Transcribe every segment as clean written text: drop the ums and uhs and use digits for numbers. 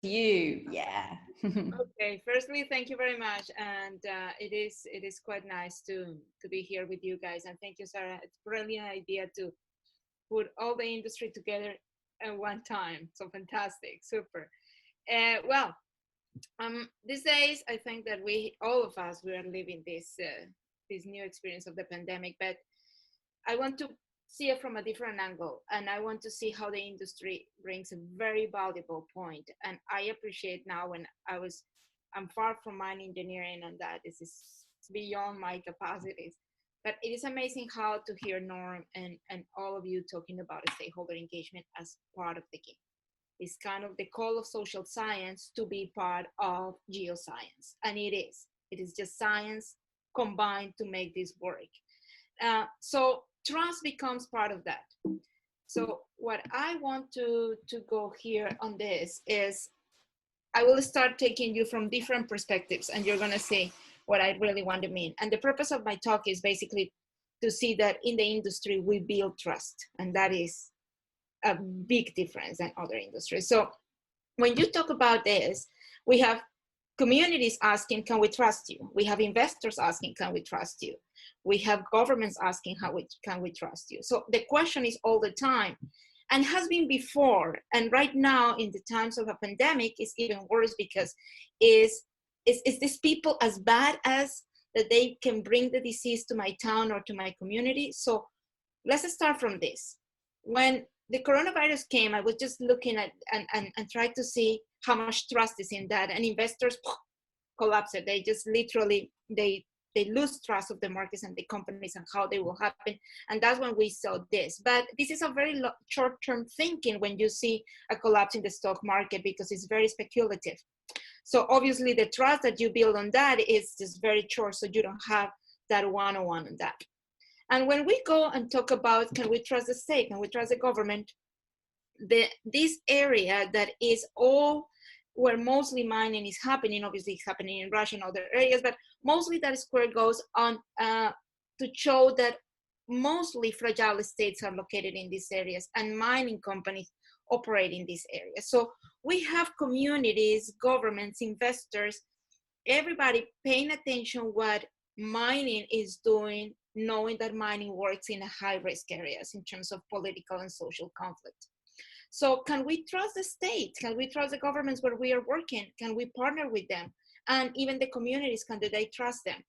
you. Yeah. Okay, firstly, thank you very much, and it is quite nice to be here with you guys, and thank you, Sarah. It's a brilliant idea to put all the industry together at one time. So fantastic, super. Well, these days I think that we all of us we are living this new experience of the pandemic, but I want to see it from a different angle, and I want to see how the industry brings a very valuable point. And I appreciate now when I'm far from mine engineering, and that this is beyond my capacities. But it is amazing how to hear Norm and all of you talking about stakeholder engagement as part of the game. It's kind of the call of social science to be part of geoscience, and it is. It is just science combined to make this work. So trust becomes part of that. So what I want to go here on this is I will start taking you from different perspectives, and you're going to see what I really want to mean. And the purpose of my talk is basically to see that in the industry we build trust, and that is a big difference than other industries. So when you talk about this, we have communities asking, can we trust you? We have investors asking, can we trust you? We have governments asking, can we trust you? So the question is all the time, and has been before. And right now, in the times of a pandemic, is even worse because is these people as bad as that they can bring the disease to my town or to my community? So let's start from this. When the coronavirus came, I was just looking at and tried to see how much trust is in that, and investors collapsed. They just literally they lose trust of the markets and the companies and how they will happen, and that's when we saw this. But this is a very short-term thinking when you see a collapse in the stock market, because it's very speculative. So obviously the trust that you build on that is just very short, so you don't have that one-on-one on that. And when we go and talk about, can we trust the state, can we trust the government, this area that is all where mostly mining is happening, obviously it's happening in Russia and other areas, but mostly that square goes on to show that mostly fragile states are located in these areas, and mining companies operate in these areas. So we have communities, governments, investors, everybody paying attention what mining is doing, knowing that mining works in high risk areas in terms of political and social conflict. So can we trust the state? Can we trust the governments where we are working? Can we partner with them? And even the communities, can they trust them?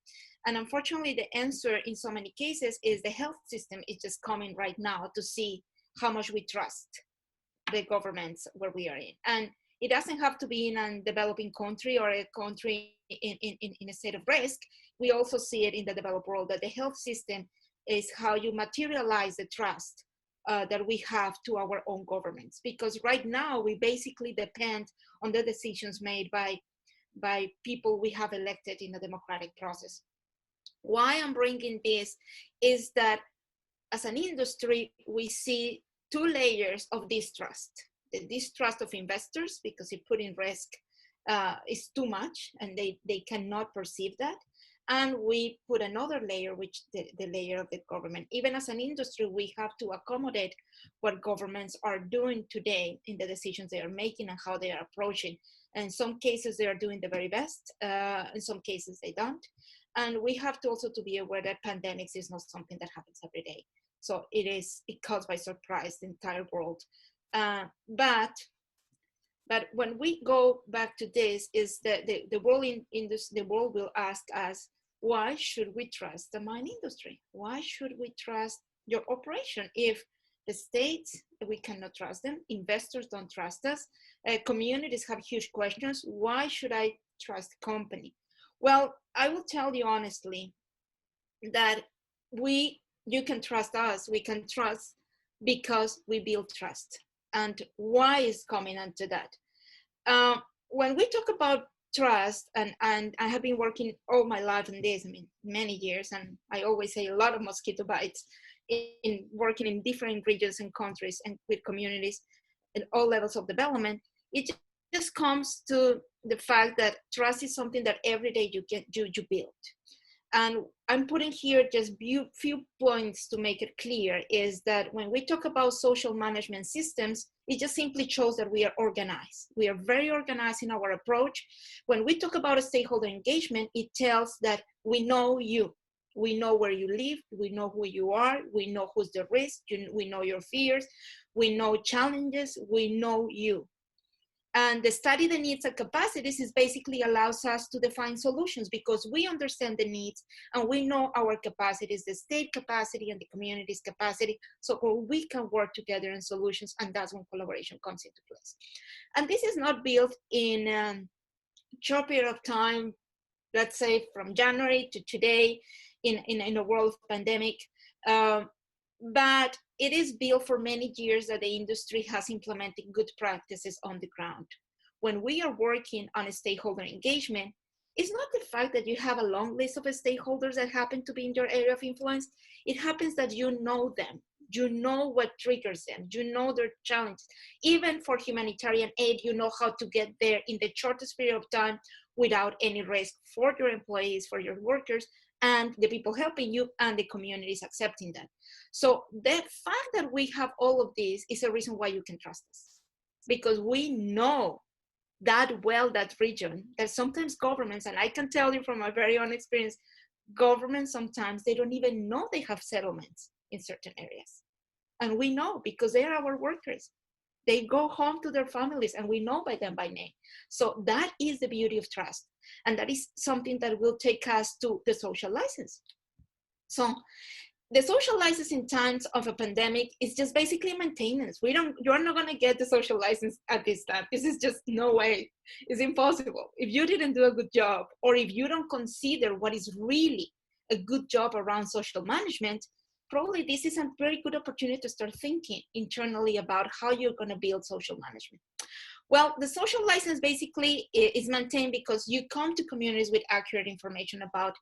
And unfortunately, the answer in so many cases is the health system is just coming right now to see how much we trust the governments where we are in. And it doesn't have to be in a developing country or a country in a state of risk. We also see it in the developed world, that the health system is how you materialize the trust that we have to our own governments. Because right now we basically depend on the decisions made by people we have elected in a democratic process. Why I'm bringing this is that as an industry, we see two layers of distrust. The distrust of investors, because it put in risk is too much and they cannot perceive that. And we put another layer, which the layer of the government. Even as an industry, we have to accommodate what governments are doing today in the decisions they are making and how they are approaching. In some cases, they are doing the very best. In some cases, they don't. And we have to also to be aware that pandemics is not something that happens every day. So it caught by surprise the entire world. But when we go back to this, is that the world in this, the world will ask us, why should we trust the mine industry? Why should we trust your operation? If the states, we cannot trust them, investors don't trust us, communities have huge questions, why should I trust the company? Well, I will tell you honestly that you can trust us, we can trust because we build trust. And why is coming into that? When we talk about trust, and I have been working all my life on this, I mean, many years, and I always say a lot of mosquito bites in working in different regions and countries and with communities at all levels of development. It just comes to the fact that trust is something that every day you build. And I'm putting here just few points to make it clear, is that when we talk about social management systems, it just simply shows that we are organized. We are very organized in our approach. When we talk about a stakeholder engagement, it tells that we know you. We know where you live, we know who you are, we know who's the risk, we know your fears, we know challenges, we know you. And the study the needs and capacities is basically allows us to define solutions, because we understand the needs and we know our capacities, the state capacity and the community's capacity, so we can work together in solutions, and that's when collaboration comes into place. And this is not built in a short period of time, let's say from January to today in a world of pandemic. But it is built for many years that the industry has implemented good practices on the ground. When we are working on a stakeholder engagement, it's not the fact that you have a long list of stakeholders that happen to be in your area of influence. It happens that you know them. You know what triggers them. You know their challenges. Even for humanitarian aid, you know how to get there in the shortest period of time without any risk for your employees, for your workers, and the people helping you, and the communities accepting that. So the fact that we have all of this is a reason why you can trust us, because we know that well that region, that sometimes governments, and I can tell you from my very own experience, governments sometimes they don't even know they have settlements in certain areas. And we know because they are our workers. They go home to their families and we know by them by name. So that is the beauty of trust. And that is something that will take us to the social license. So the social license in times of a pandemic is just basically maintenance. You're not going to get the social license at this time. This is just no way. It's impossible. If you didn't do a good job, or if you don't consider what is really a good job around social management, probably this is a very good opportunity to start thinking internally about how you're going to build social management. Well, the social license basically is maintained because you come to communities with accurate information about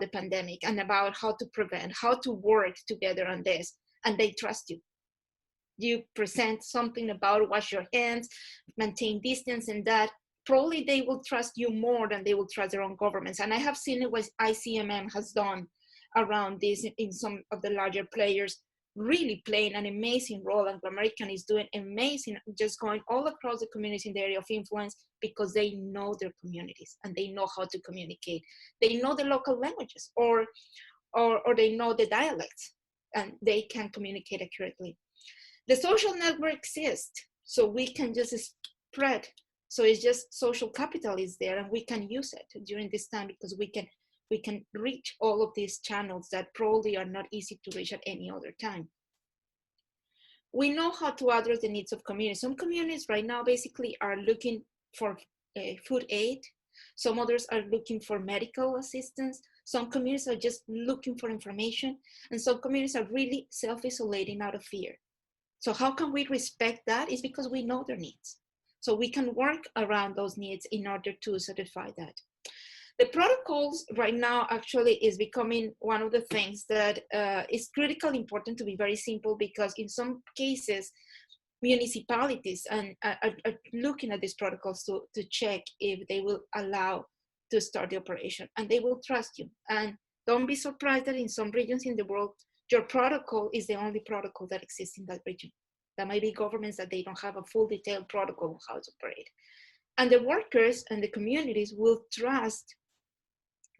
the pandemic and about how to prevent, how to work together on this, and they trust you. You present something about wash your hands, maintain distance, and that probably they will trust you more than they will trust their own governments. And I have seen it what ICMM has done around this in some of the larger players, really playing an amazing role, and American is doing amazing, just going all across the communities in the area of influence, because they know their communities and they know how to communicate. They know the local languages, or they know the dialects, and they can communicate accurately. The social network exists, so we can just spread. So it's just social capital is there, and we can use it during this time, because we can reach all of these channels that probably are not easy to reach at any other time. We know how to address the needs of communities. Some communities right now basically are looking for food aid. Some others are looking for medical assistance. Some communities are just looking for information. And some communities are really self-isolating out of fear. So how can we respect that? Is because we know their needs. So we can work around those needs in order to satisfy that. The protocols right now actually is becoming one of the things that is critically important to be very simple, because in some cases, municipalities are looking at these protocols to check if they will allow to start the operation, and they will trust you. And don't be surprised that in some regions in the world, your protocol is the only protocol that exists in that region. There might be governments that they don't have a full detailed protocol on how to operate. And the workers and the communities will trust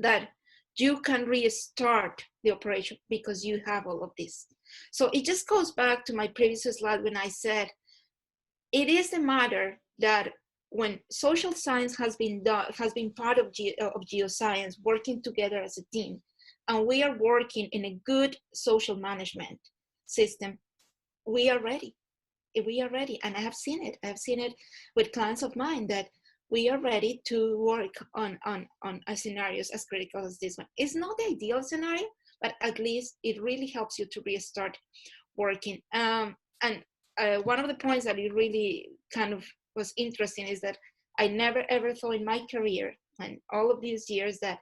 that you can restart the operation because you have all of this. So it just goes back to my previous slide when I said, it is a matter that when social science has been part of geoscience, working together as a team, and we are working in a good social management system, we are ready. We are ready, and I have seen it. I've seen it with clients of mine that we are ready to work on scenarios as critical as this one. It's not the ideal scenario, but at least it really helps you to restart working. And one of the points that it really kind of was interesting is that I never ever thought in my career and all of these years that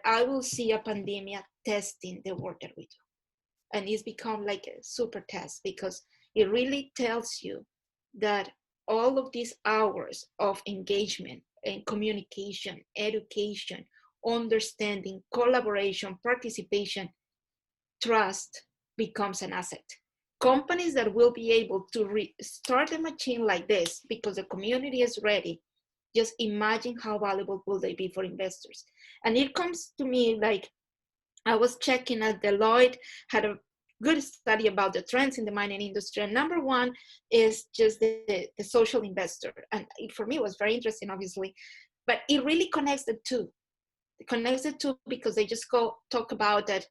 I will see a pandemic testing the work that we do. And it's become like a super test, because it really tells you that all of these hours of engagement and communication, education, understanding, collaboration, participation, trust becomes an asset. Companies that will be able to start a machine like this because the community is ready, just imagine how valuable will they be for investors. And it comes to me like, I was checking at Deloitte, had a good study about the trends in the mining industry. And number one is just the social investor. And for me, it was very interesting, obviously, but it really connects the two. It connects the two because they just talk about that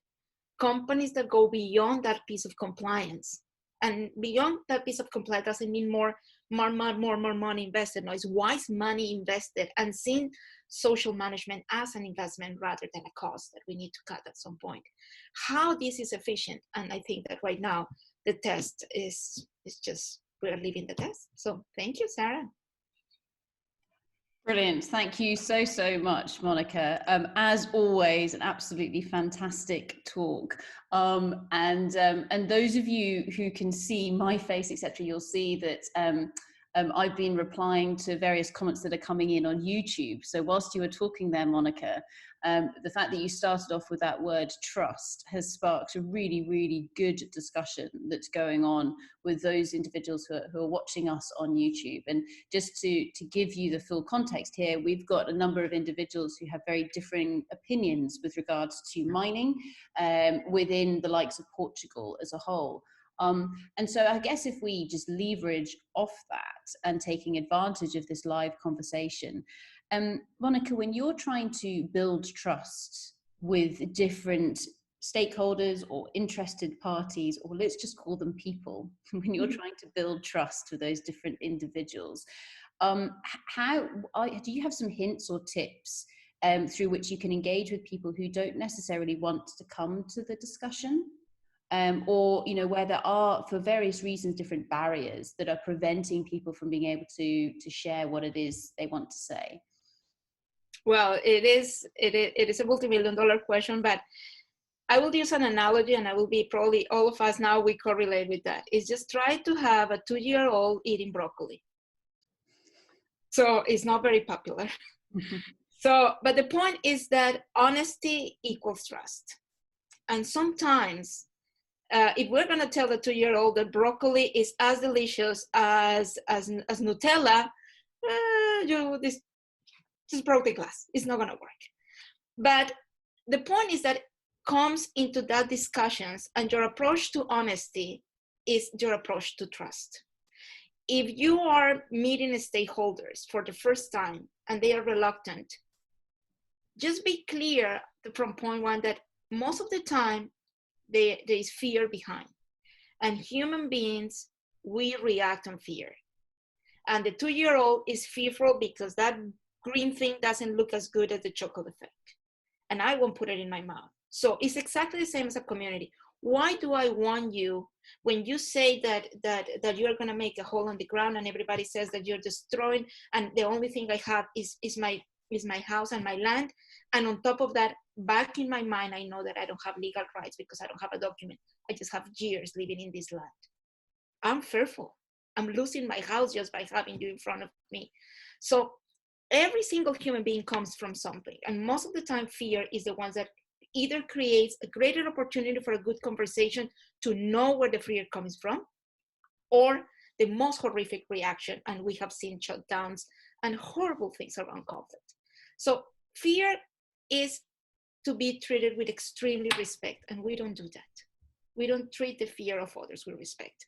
companies that go beyond that piece of compliance, and beyond that piece of compliance doesn't mean more money invested. No, it's wise money invested and seeing social management as an investment rather than a cost that we need to cut at some point. How this is efficient, and I think that right now the test is just, we're living the test. So thank you, Sarah. Brilliant. Thank you so, so much, Monica. As always, an absolutely fantastic talk. And those of you who can see my face, etc., you'll see that I've been replying to various comments that are coming in on YouTube. So whilst you were talking there, Monica, the fact that you started off with that word trust has sparked a really, really good discussion that's going on with those individuals who are watching us on YouTube. And just to give you the full context here, we've got a number of individuals who have very differing opinions with regards to mining within the likes of Portugal as a whole. And so I guess if we just leverage off that and taking advantage of this live conversation, Monica, when you're trying to build trust with different stakeholders or interested parties, or let's just call them people, when you're trying to build trust with those different individuals, do you have some hints or tips through which you can engage with people who don't necessarily want to come to the discussion? Or, you know, where there are, for various reasons, different barriers that are preventing people from being able to share what it is they want to say? Well, it is a multi-million-dollar question, but I will use an analogy, and I will be, probably all of us now, we correlate with that. It's just try to have a 2-year-old eating broccoli. So it's not very popular. So, but the point is that honesty equals trust. And sometimes, if we're going to tell the 2-year-old that broccoli is as delicious as Nutella, this broke the glass. It's not going to work. But the point is that comes into that discussions, and your approach to honesty is your approach to trust. If you are meeting stakeholders for the first time and they are reluctant, just be clear from point one that most of the time there is fear behind. And human beings, we react on fear. And the 2-year-old is fearful because that green thing doesn't look as good as the chocolate effect. And I won't put it in my mouth. So it's exactly the same as a community. Why do I want you, when you say that you're going to make a hole in the ground and everybody says that you're destroying, and the only thing I have is my house and my land, and on top of that, back in my mind, I know that I don't have legal rights because I don't have a document. I just have years living in this land. I'm fearful. I'm losing my house just by having you in front of me. So every single human being comes from something. And most of the time, fear is the ones that either creates a greater opportunity for a good conversation to know where the fear comes from, or the most horrific reaction. And we have seen shutdowns and horrible things around conflict. So fear is to be treated with extremely respect. And we don't do that. We don't treat the fear of others with respect.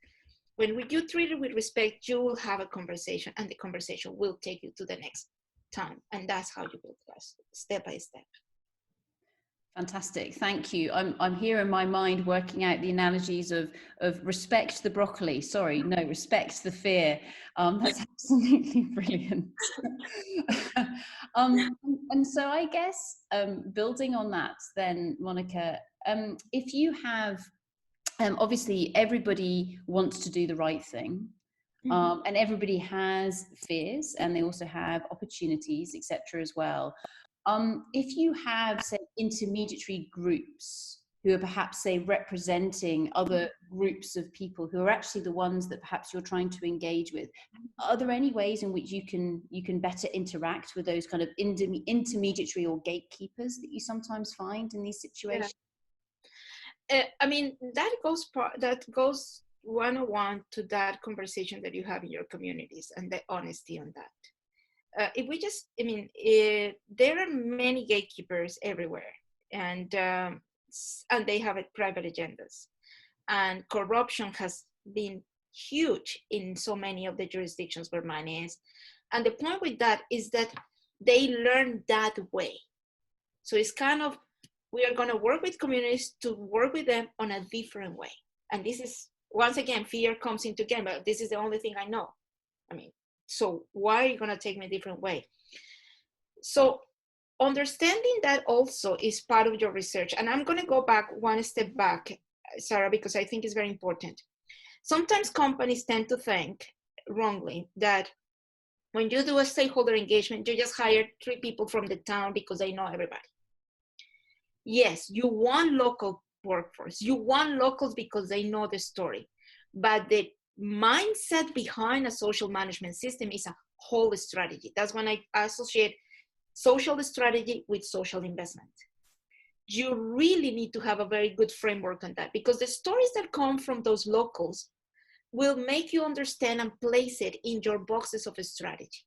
When you treat it with respect, you will have a conversation, and the conversation will take you to the next time. And that's how you build trust, step by step. Fantastic, thank you. I'm here in my mind working out the analogies of respect the broccoli. Sorry, no, respect the fear. That's absolutely brilliant. And so I guess building on that, then, Monica, if you have, obviously everybody wants to do the right thing. And everybody has fears, and they also have opportunities, etc. as well. If you have, say, intermediary groups who are perhaps, say, representing other groups of people who are actually the ones that perhaps you're trying to engage with. Are there any ways in which you can better interact with those kind of intermediary or gatekeepers that you sometimes find in these situations? I mean, that goes 101 to that conversation that you have in your communities and the honesty on that. If we just, I mean, there are many gatekeepers everywhere, and they have private agendas, and corruption has been huge in so many of the jurisdictions where mine is. And the point with that is that they learn that way. So it's kind of, we are going to work with communities to work with them on a different way. And this is, once again, fear comes into game, but this is the only thing I know. I mean, so why are you going to take me a different way? So understanding that also is part of your research. And I'm going to go back one step back, Sarah, because I think it's very important. Sometimes companies tend to think wrongly that when you do a stakeholder engagement, you just hire 3 people from the town because they know everybody. Yes, you want local workforce. You want locals because they know the story. But the mindset behind a social management system is a whole strategy. That's when I associate social strategy with social investment. You really need to have a very good framework on that, because the stories that come from those locals will make you understand and place it in your boxes of a strategy.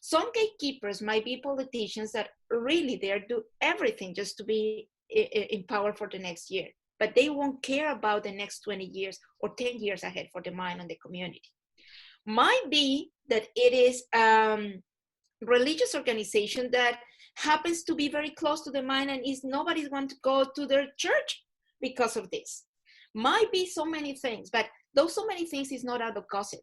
Some gatekeepers might be politicians that really they do everything just to be in power for the next year, but they won't care about the next 20 years or 10 years ahead for the mine and the community. Might be that it is religious organization that happens to be very close to the mine and is nobody's want to go to their church because of this. Might be so many things, but those so many things is not out of gossip.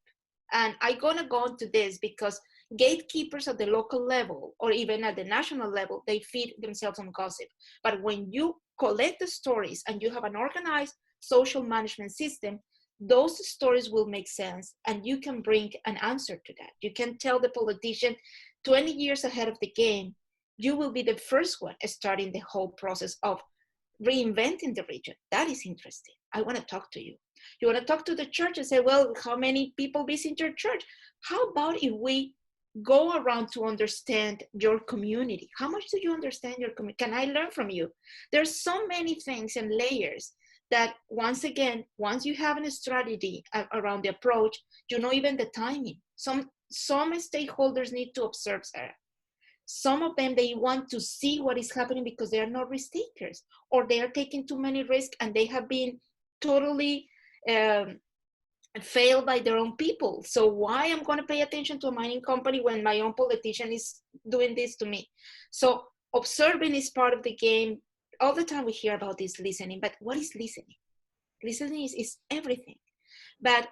And I'm gonna go into this because gatekeepers at the local level or even at the national level, they feed themselves on gossip. But when you collect the stories and you have an organized social management system, those stories will make sense and you can bring an answer to that. You can tell the politician 20 years ahead of the game, you will be the first one starting the whole process of reinventing the region. That is interesting. I want to talk to you. You want to talk to the church and say, well, how many people visit your church? How about if we go around to understand your community? How much do you understand your community? Can I learn from you? There's so many things and layers that once again, once you have a strategy around the approach, you know even the timing. Some stakeholders need to observe, Sarah. Some of them, they want to see what is happening because they are not risk takers, or they are taking too many risks and they have been totally failed by their own people. So why I'm going to pay attention to a mining company when my own politician is doing this to me? So observing is part of the game. All the time we hear about this listening, but what is listening? Listening is everything. But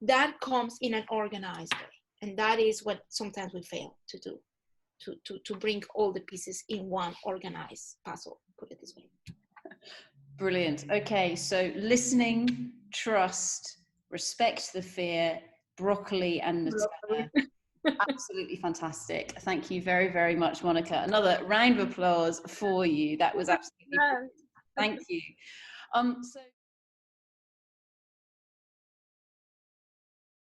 that comes in an organized way. And that is what sometimes we fail to do, to bring all the pieces in one organized puzzle, put it this way. Brilliant. Okay, so listening, trust, respect the fear, broccoli and Nutella. Absolutely fantastic. Thank you very, very much, Monica. Another round of applause for you. That was absolutely brilliant. Thank you. So